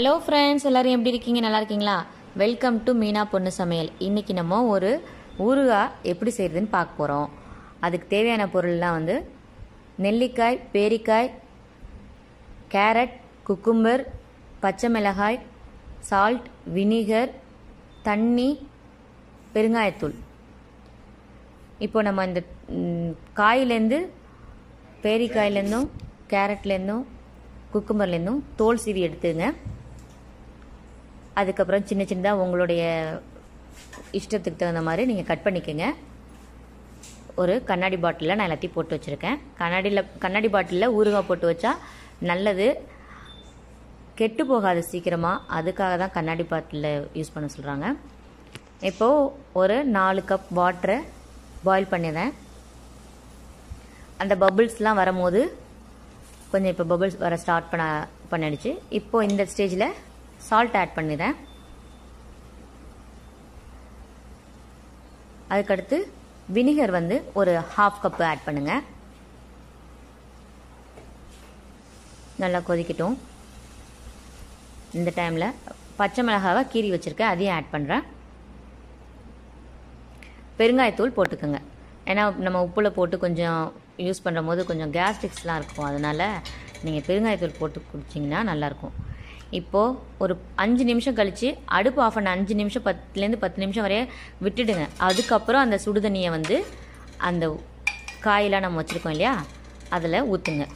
Hello friends, எல்லாரும் எப்படி இருக்கீங்க? நல்லா இருக்கீங்களா? வெல்கம் டு மீனா பொண்ணு சமையல். இன்னைக்கு நம்ம ஒரு ஊறுகாய் எப்படி செய்யறதுன்னு பார்க்க போறோம். அதுக்கு தேவையான பொருள்லாம் வந்து நெல்லிக்காய், பேரிக்காய், கேரட், குக்கும்பர், பச்சை மிளகாய், சால்ட், வினிகர், தண்ணி, பெருங்காயத்தூள். இப்போ நம்ம இந்த காயிலேருந்து பேரிக்காயிலேருந்தும் கேரட்லேருந்தும் குக்கும்பர்லேருந்தும் தோல் சீவி எடுத்துங்க. அதுக்கப்புறம் சின்ன சின்னதாக உங்களுடைய இஷ்டத்துக்கு தகுந்த மாதிரி நீங்கள் கட் பண்ணிக்கோங்க. ஒரு கண்ணாடி பாட்டிலில் நான் எல்லாத்தையும் போட்டு வச்சுருக்கேன். கண்ணாடி பாட்டிலில் ஊறுகாய் போட்டு வச்சா நல்லது, கெட்டு போகாது சீக்கிரமாக. அதுக்காக தான் கண்ணாடி பாட்டிலில் யூஸ் பண்ண சொல்கிறாங்க. இப்போது ஒரு 4 கப் வாட்டரை பாயில் பண்ணிடுறேன். அந்த பபிள்ஸ்லாம் வரும்போது கொஞ்சம் இப்போ பபிள்ஸ் வர ஸ்டார்ட் பண்ணிடுச்சு. இப்போது இந்த ஸ்டேஜில் சால்ட் ஆட் பண்ணிடுறேன். அதுக்கடுத்து வினிகர் வந்து ஒரு 1/2 கப் ஆட் பண்ணுங்க. நல்லா கொதிக்கட்டும். இந்த டைமில் பச்சை மிளகாவை கீறி வச்சுருக்கேன், அதையும் ஆட் பண்ணுறேன். பெருங்காயத்தூள் போட்டுக்கோங்க. ஏன்னா நம்ம உப்பில் போட்டு கொஞ்சம் யூஸ் பண்ணுற போது கொஞ்சம் கேஸ்ட்ரிக்ஸ்லாம் இருக்கும், அதனால் நீங்கள் பெருங்காயத்தூள் போட்டு குடிச்சிங்கன்னா நல்லாயிருக்கும். இப்போது ஒரு 5 நிமிஷம் கழித்து அடுப்பு ஆஃப் பண்ண 5 நிமிஷம் 10 நிமிஷம் வரைய விட்டுடுங்க. அதுக்கப்புறம் அந்த சுடுதண்ணியை வந்து அந்த காயெல்லாம் நம்ம வச்சுருக்கோம் இல்லையா, அதில் ஊற்றுங்க.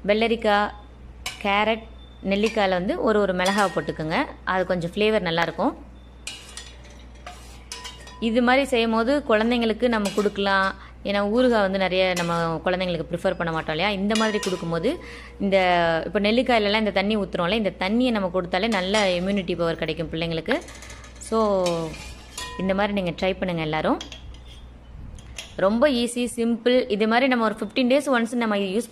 வெள்ளரிக்காய், கேரட், நெல்லிக்காயில் வந்து ஒரு மிளகாவை போட்டுக்கோங்க. அது கொஞ்சம் ஃப்ளேவர் நல்லாயிருக்கும். இது மாதிரி செய்யும் போது குழந்தைங்களுக்கு நம்ம கொடுக்கலாம். ஏன்னா ஊறுகாய் வந்து நிறைய நம்ம குழந்தைங்களுக்கு ப்ரிஃபர் பண்ண மாட்டோம் இல்லையா. இந்த மாதிரி கொடுக்கும்போது இப்போ நெல்லிக்காயிலலாம் இந்த தண்ணி ஊற்றுறோம்ல, இந்த தண்ணியை நம்ம கொடுத்தாலே நல்ல இம்யூனிட்டி பவர் கிடைக்கும் பிள்ளைங்களுக்கு. ஸோ இந்த மாதிரி நீங்கள் ட்ரை பண்ணுங்கள் எல்லோரும். ரொம்ப ஈஸி, சிம்பிள். இது மாதிரி நம்ம ஒரு 15 days ஒன்ஸ் நம்ம யூஸ்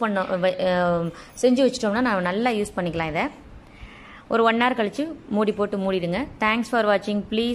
செஞ்சு வச்சிட்டோம்னா நம்ம நல்லா யூஸ் பண்ணிக்கலாம். இதை ஒரு 1 hour கழித்து மூடி போட்டு மூடிடுங்க. தேங்க்ஸ் ஃபார் வாட்சிங். ப்ளீஸ்